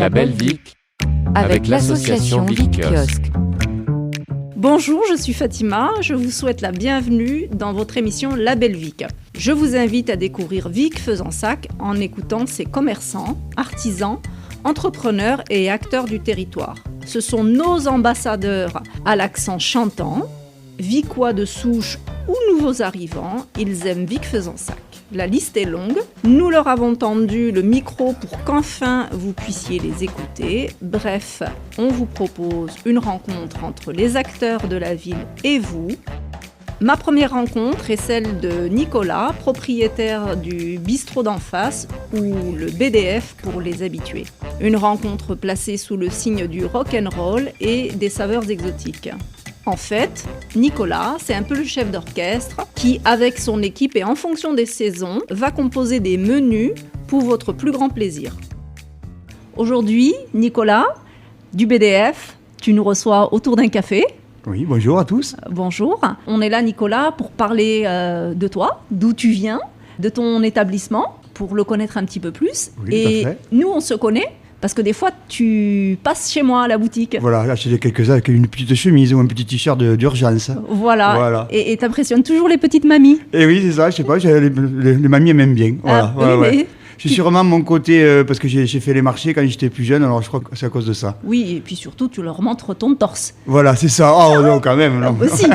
La Belle Vic avec l'association Vic Kiosque. Bonjour, je suis Fatima, je vous souhaite la bienvenue dans votre émission La Belle Vic. Je vous invite à découvrir Vic Fezensac en écoutant ses commerçants, artisans, entrepreneurs et acteurs du territoire. Ce sont nos ambassadeurs à l'accent chantant, Vicois de souche ou nouveaux arrivants, ils aiment Vic Fezensac. La liste est longue, nous leur avons tendu le micro pour qu'enfin vous puissiez les écouter. Bref, on vous propose une rencontre entre les acteurs de la ville et vous. Ma première rencontre est celle de Nicolas, propriétaire du bistrot d'en face, ou le BDF pour les habitués. Une rencontre placée sous le signe du rock'n'roll et des saveurs exotiques. En fait, Nicolas, c'est un peu le chef d'orchestre qui, avec son équipe et en fonction des saisons, va composer des menus pour votre plus grand plaisir. Aujourd'hui, Nicolas, du BDF, tu nous reçois autour d'un café. Oui, bonjour à tous. Bonjour. On est là, Nicolas, pour parler de toi, d'où tu viens, de ton établissement, pour le connaître un petit peu plus. Oui, et tout à fait. nous, on se connaît. Parce que des fois, tu passes chez moi à la boutique. Voilà, là, j'ai quelques-uns avec une petite chemise ou un petit t-shirt d'urgence. Voilà. Et t'impressionnes toujours les petites mamies. Et oui, c'est ça, je sais pas, les mamies elles m'aiment bien. Voilà, Ah, oui, mais... Je suis sûrement mon côté, parce que j'ai fait les marchés quand j'étais plus jeune, alors je crois que c'est à cause de ça. Oui, et puis surtout, tu leur montres ton torse. Voilà, c'est ça. Oh non, quand même. Non. Aussi.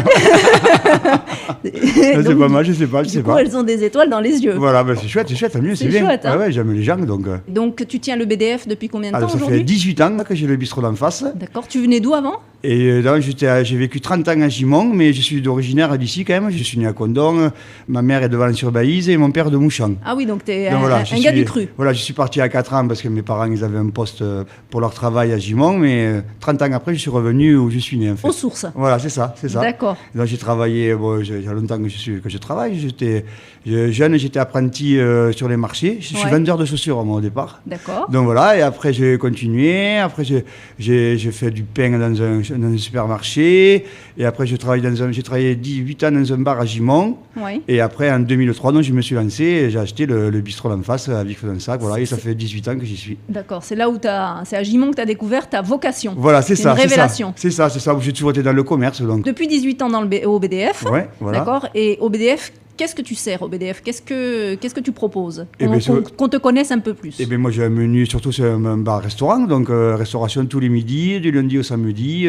C'est pas mal, je sais pas. Du coup, elles ont des étoiles dans les yeux. Voilà, ben c'est chouette, tant mieux, c'est bien. Chouette, hein. Ouais, j'aime les gens, donc... Donc, tu tiens le BDF depuis combien de temps ça aujourd'hui ? fait 18 ans que j'ai le bistrot d'en face. D'accord, tu venais d'où avant ? Et donc, j'ai vécu 30 ans à Gimont, mais je suis originaire d'ici quand même. Je suis né à Condon, ma mère est de Valence-sur-Baïse et mon père de Mouchamp. Ah oui, donc t'es Donc voilà, un gars du cru. Voilà, je suis parti à 4 ans parce que mes parents ils avaient un poste pour leur travail à Gimont, mais 30 ans après, je suis revenu où je suis né en fait. Aux sources. Voilà, c'est ça. D'accord. Donc j'ai travaillé, il y a longtemps que je travaille. J'étais jeune, j'étais apprenti sur les marchés. Je suis vendeur de chaussures moi au départ. D'accord. Donc voilà, et après j'ai continué. Après j'ai fait du pain dans un supermarché. Et après j'ai travaillé 18 ans dans un bar à Gimont. Oui. Et après en 2003, donc, je me suis lancé et j'ai acheté le bistrot d'en face à Vic Fezensac. Voilà, et ça fait 18 ans que j'y suis. D'accord, c'est là où c'est à Gimont que tu as découvert ta vocation. Voilà, c'est ça. Une révélation. C'est ça. J'ai toujours été dans le commerce. Donc. Depuis 18 ans au BDF. Ouais, voilà. D'accord. Et au BDF, qu'est-ce que tu sers au BDF ? Qu'est-ce que tu proposes ? Ben, qu'on te connaisse un peu plus. Eh bien, moi, j'ai un menu, surtout c'est un bar-restaurant, donc restauration tous les midis, du lundi au samedi,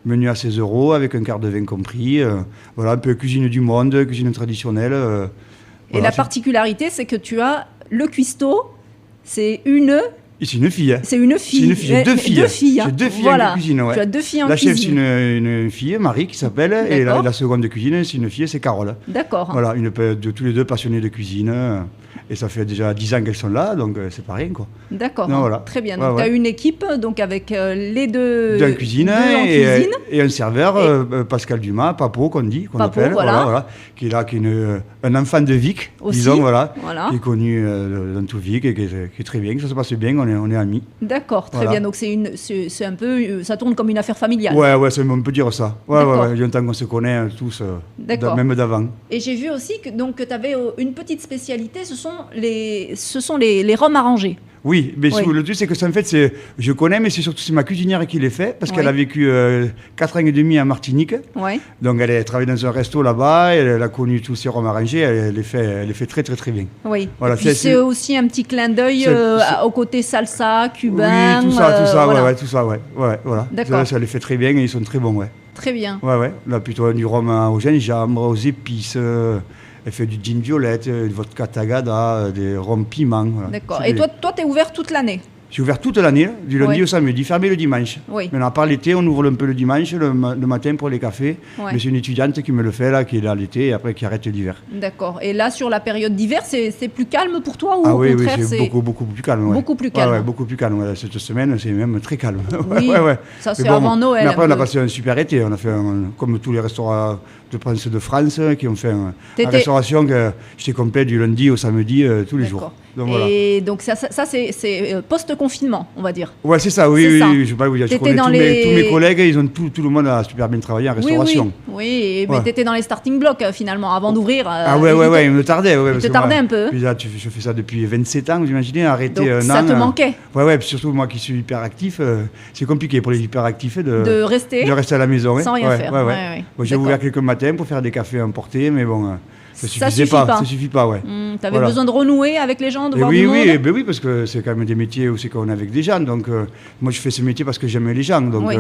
menu à 16 € avec un quart de vin compris. Voilà, un peu cuisine du monde, cuisine traditionnelle. Et voilà, la particularité, c'est que tu as le cuistot, c'est une... C'est une fille. C'est une fille. J'ai deux filles. Deux filles. J'ai deux filles voilà. en cuisine. Ouais. Tu as deux filles en la cuisine. La chef, c'est une fille, Marie, qui s'appelle. Et la seconde de cuisine, c'est une fille, c'est Carole. D'accord. Voilà, tous les deux passionnés de cuisine. Et ça fait déjà 10 ans qu'elles sont là, donc c'est pas rien, quoi. D'accord. Voilà. Très bien. Donc, tu as une équipe donc, avec les deux... en cuisine, et un serveur, Pascal Dumas, Papo, qu'on appelle. Voilà. Qui est là, qui est un enfant de Vic, aussi, disons, qui est connu dans tout Vic et qui est très bien, que ça se passe bien, on est amis. D'accord, très bien. Donc c'est un peu, ça tourne comme une affaire familiale. Ouais, on peut dire ça. Ouais, il y a longtemps qu'on se connaît tous, même d'avant. Et j'ai vu aussi que tu avais une petite spécialité, ce sont les rhums arrangés. Oui, mais le truc c'est que ça, en fait, je connais, mais c'est ma cuisinière qui les fait, parce qu'elle a vécu 4 ans et demi en Martinique. Ouais. Donc elle a travaillé dans un resto là-bas, elle a connu tous ces rhums arrangés, elle les fait très très très bien. Oui. Voilà, et puis c'est aussi un petit clin d'œil au côté salsa, cubain. Oui, tout ça, voilà. tout ça, voilà. D'accord. Ça les fait très bien et ils sont très bons, ouais. Très bien. Ouais. Là, plutôt du rhum au gingembre, aux épices. Elle fait du gin violette, du vodka tagada, des rhums piments. Voilà. D'accord. Et toi, tu es ouvert toute l'année ? Je suis ouvert toute l'année, du lundi au samedi, fermé le dimanche. Oui. Maintenant, à part l'été, on ouvre un peu le dimanche, le matin pour les cafés. Ouais. Mais c'est une étudiante qui me le fait, là, qui est là l'été et après qui arrête l'hiver. D'accord. Et là, sur la période d'hiver, c'est plus calme pour toi ou au contraire, c'est beaucoup plus calme. Ouais. Beaucoup plus calme. Ouais, beaucoup plus calme. Ouais. Cette semaine, c'est même très calme. Oui, ça c'est avant Noël. Mais après, on a passé un super été. On a fait, comme tous les restaurants de Prince de France, qui ont fait une restauration que j'étais complet du lundi au samedi tous les jours. Donc, voilà. Et donc ça c'est post-confinement, on va dire. Ouais, c'est ça, oui, C'est oui, ça. oui, je connais tous mes collègues, ils ont tout le monde a super bien travaillé en restauration. Oui, mais tu étais dans les starting blocks finalement, avant d'ouvrir. Ouais, il me tardait. Ouais, il te tardait un peu. Puis là, je fais ça depuis 27 ans, vous imaginez, arrêter donc, un an. Ça te manquait. Ouais, puis surtout moi qui suis hyperactif, c'est compliqué pour les hyperactifs de rester à la maison. Sans rien faire. Ouais. Bon, j'ai ouvert quelques matins pour faire des cafés importés, mais bon, ça suffit pas, ouais. Tu avais besoin de renouer avec les gens, de voir du monde. Oui, parce que c'est quand même des métiers où c'est qu'on est avec des gens. Donc, moi, je fais ce métier parce que j'aime les gens. Donc,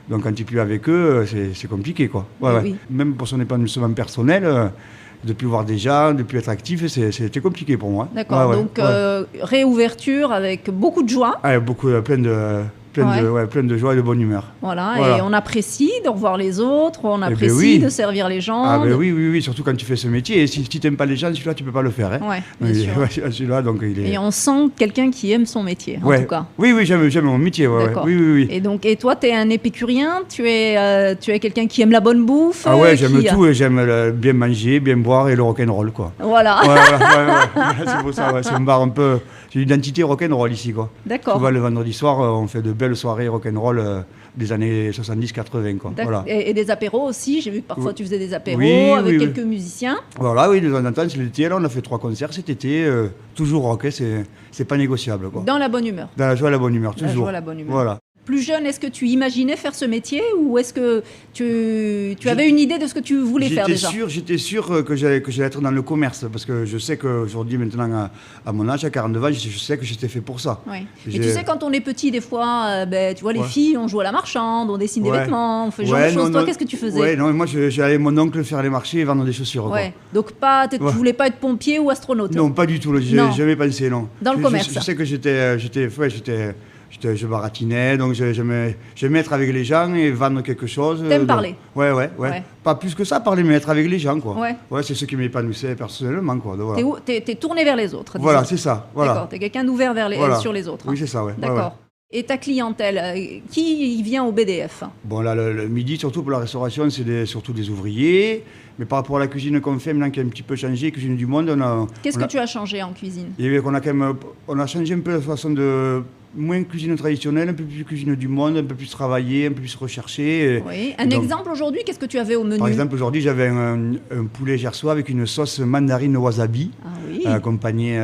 donc quand tu n'es plus avec eux, c'est compliqué, quoi. Ouais. Même pour son épanouissement personnel, de ne plus voir des gens, de ne plus être actif, c'était compliqué pour moi. D'accord, donc réouverture avec beaucoup de joie. Plein de joie et de bonne humeur. Voilà. Et on apprécie de revoir les autres, on apprécie de servir les gens. Oui, surtout quand tu fais ce métier. Et si tu n'aimes pas les gens, celui-là, tu ne peux pas le faire. Hein. Ouais, bien sûr. Celui-là, donc, Et on sent quelqu'un qui aime son métier, en tout cas. Oui, j'aime mon métier. Oui. Et toi, tu es un épicurien, tu es quelqu'un qui aime la bonne bouffe. Ah ouais, j'aime tout, j'aime bien manger, bien boire et le rock'n'roll, quoi. Voilà. C'est pour ça, c'est une barre un peu... J'ai une identité rock'n'roll ici, quoi. D'accord. Tu vois, le vendredi soir, on fait de belles soirées rock'n'roll des années 70-80, quoi. Voilà. Et des apéros aussi, j'ai vu que parfois tu faisais des apéros avec quelques musiciens. Voilà, oui, de temps en temps, c'est l'été, là, on a fait 3 concerts cet été, toujours rock, hein, c'est pas négociable, quoi. Dans la bonne humeur. Dans la joie et la bonne humeur, toujours. La joie et la bonne humeur. Voilà. Plus jeune, est-ce que tu imaginais faire ce métier ou est-ce que tu avais une idée de ce que tu voulais faire déjà ? J'étais sûr que j'allais être dans le commerce parce que je sais qu'aujourd'hui, maintenant, à mon âge, à 42 ans, je sais que j'étais fait pour ça. Oui. Et tu sais, quand on est petit, des fois, tu vois, les filles, on joue à la marchande, on dessine des vêtements, on fait ce genre de choses. Toi, qu'est-ce que tu faisais ? Moi, j'allais mon oncle faire les marchés et vendre des chaussures. Ouais. Donc, tu voulais pas être pompier ou astronaute ? Non, pas du tout. J'ai jamais pensé, non. Dans le commerce. Je sais que je baratinais, donc j'aimais être avec les gens et vendre quelque chose. T'aimes parler ? Ouais. Pas plus que ça, parler, mais être avec les gens, quoi. Ouais, c'est ce qui m'épanouissait personnellement, quoi. Voilà. T'es tourné vers les autres. Voilà, c'est ça. Voilà. D'accord, t'es quelqu'un d'ouvert sur les autres. Oui, c'est ça, ouais. D'accord. Et ta clientèle, qui vient au BDF ? Bon, là, le midi, surtout pour la restauration, c'est surtout des ouvriers. Mais par rapport à la cuisine qu'on fait, maintenant qui a un petit peu changé, cuisine du monde, Qu'est-ce que tu as changé en cuisine ? On a changé un peu la façon de... Moins cuisine traditionnelle, un peu plus cuisine du monde, un peu plus travaillée, un peu plus recherchée. Oui. Exemple aujourd'hui, qu'est-ce que tu avais au menu ? Par exemple, aujourd'hui, j'avais un poulet gersois avec une sauce mandarine wasabi, accompagnée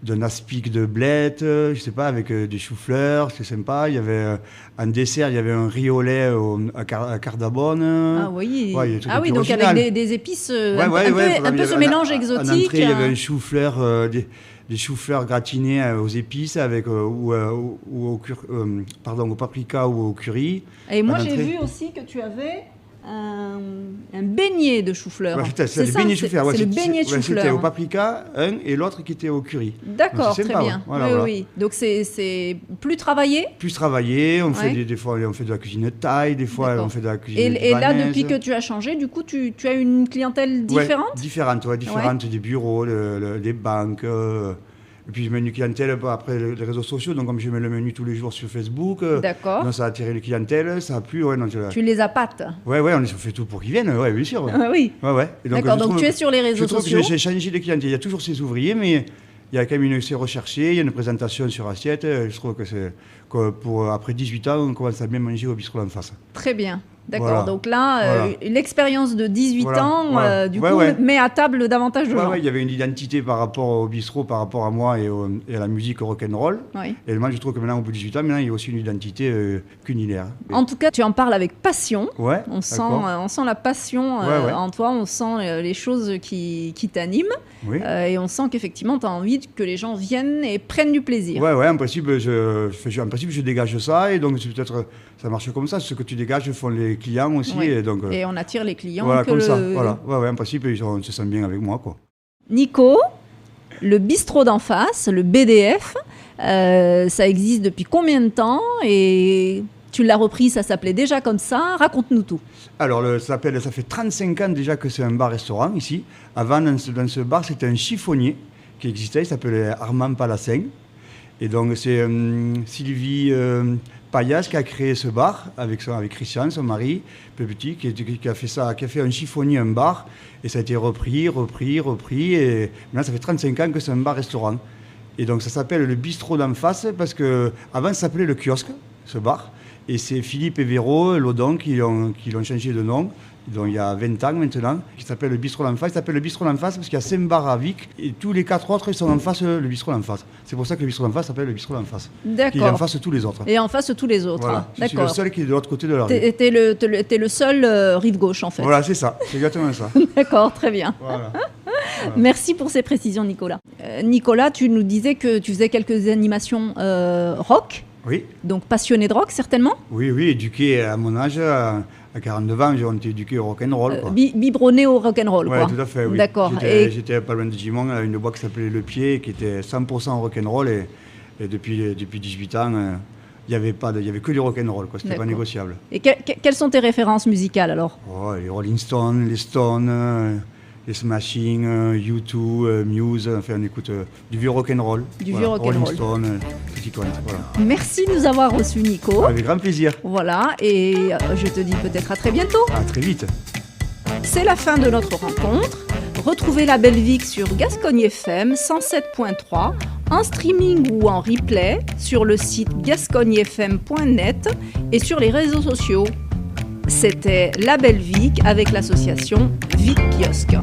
d'un aspic de blette, je sais pas, avec des choux-fleurs, c'est sympa. Il y avait en dessert, il y avait un riz au lait à cardamone. Ah oui. Ouais, donc original. avec des épices, un peu ce mélange exotique. En entrée, il y avait un chou-fleur, des choux-fleurs gratinés aux épices avec au paprika ou au curry. Et moi, j'ai vu aussi que tu avais un beignet de chou-fleur. C'est le beignet chou-fleur. C'est le beignet de chou-fleur. C'était au paprika, et l'autre qui était au curry. D'accord, très bien. Oui. Donc c'est plus travaillé ? Plus travaillé. On fait des fois on fait de la cuisine thaï, des fois on fait de la cuisine libanaise. Et là, depuis que tu as changé, du coup, tu as une clientèle différente ? Différente, des bureaux, des banques. Et puis je mets une clientèle après les réseaux sociaux, donc comme je mets le menu tous les jours sur Facebook, donc ça a attiré les clientèles, ça a plu. Tu les appâtes ? Ouais, on fait tout pour qu'ils viennent, bien sûr. Oui. Et donc, d'accord, donc tu es sur les réseaux sociaux. Je trouve que j'ai changé de clientèle. Il y a toujours ces ouvriers, mais il y a quand même c'est recherché, il y a une présentation sur assiette. Je trouve que après 18 ans, on commence à bien manger au bistrot en face. Très bien. D'accord, donc là, l'expérience de 18 ans, met à table davantage de gens. Il y avait une identité par rapport au bistrot, par rapport à moi et à la musique rock'n'roll. Et moi, je trouve que maintenant, au bout de 18 ans, il y a aussi une identité culinaire. En tout cas, tu en parles avec passion. On sent la passion en toi, on sent les choses qui t'animent. Et on sent qu'effectivement, tu as envie que les gens viennent et prennent du plaisir. En principe, je dégage ça. Et donc, peut-être, ça marche comme ça. Ce que tu dégages font les clients aussi. Et on attire les clients. Ça. En principe, ils se sentent bien avec moi, quoi. Nico, le bistrot d'en face, le BDF, ça existe depuis combien de temps et tu l'as repris, ça s'appelait déjà comme ça. Raconte-nous tout. Alors, ça fait 35 ans déjà que c'est un bar-restaurant ici. Avant, dans ce bar, c'était un chiffonnier qui existait, il s'appelait Armand Palacin. Et donc, c'est Sylvie Payas qui a créé ce bar avec Christian, son mari, petit, qui a fait un chiffonnier, un bar, et ça a été repris, et maintenant ça fait 35 ans que c'est un bar-restaurant. Et donc ça s'appelle le bistrot d'en face, parce qu'avant ça s'appelait le kiosque, ce bar, et c'est Philippe et Véro, Lodon, qui l'ont changé de nom. Donc il y a 20 ans maintenant, qui s'appelle le bistrot d'en face. Il s'appelle le bistrot d'en face parce qu'il y a 5 bars à Vic et tous les 4 autres ils sont en face le bistrot d'en face. C'est pour ça que le bistrot d'en face s'appelle le bistrot d'en face. D'accord. Il est en face de tous les autres. Et en face de tous les autres. Voilà. D'accord. C'est le seul qui est de l'autre côté de la rue. T'es le seul rive gauche en fait. Voilà, c'est ça, c'est exactement ça. D'accord, très bien. Voilà. Merci pour ces précisions, Nicolas. Nicolas, tu nous disais que tu faisais quelques animations rock. Oui. Donc passionné de rock, certainement. Oui, éduqué à mon âge, à 49 ans, j'ai été éduqué au rock'n'roll. Biberonné au rock'n'roll, quoi. Oui, tout à fait, oui. D'accord. J'étais pas loin de Gimont, à une boîte qui s'appelait Le Pied, qui était 100% rock'n'roll, et depuis 18 ans, il n'y avait que du rock'n'roll, quoi. C'était pas négociable. Et quelles sont tes références musicales, alors? Les Rolling Stones, les Stones... les Smashing, U2, Muse, enfin on écoute du vieux rock'n'roll. Vieux rock'n'roll. Rolling Stone, petit coin, voilà. Merci de nous avoir reçus, Nico. Avec grand plaisir. Voilà, et je te dis peut-être à très bientôt. À très vite. C'est la fin de notre rencontre. Retrouvez la Belle Vic sur Gascogne FM 107.3, en streaming ou en replay sur le site gascognefm.net et sur les réseaux sociaux. C'était La Belle Vic avec l'association Vic Kiosque.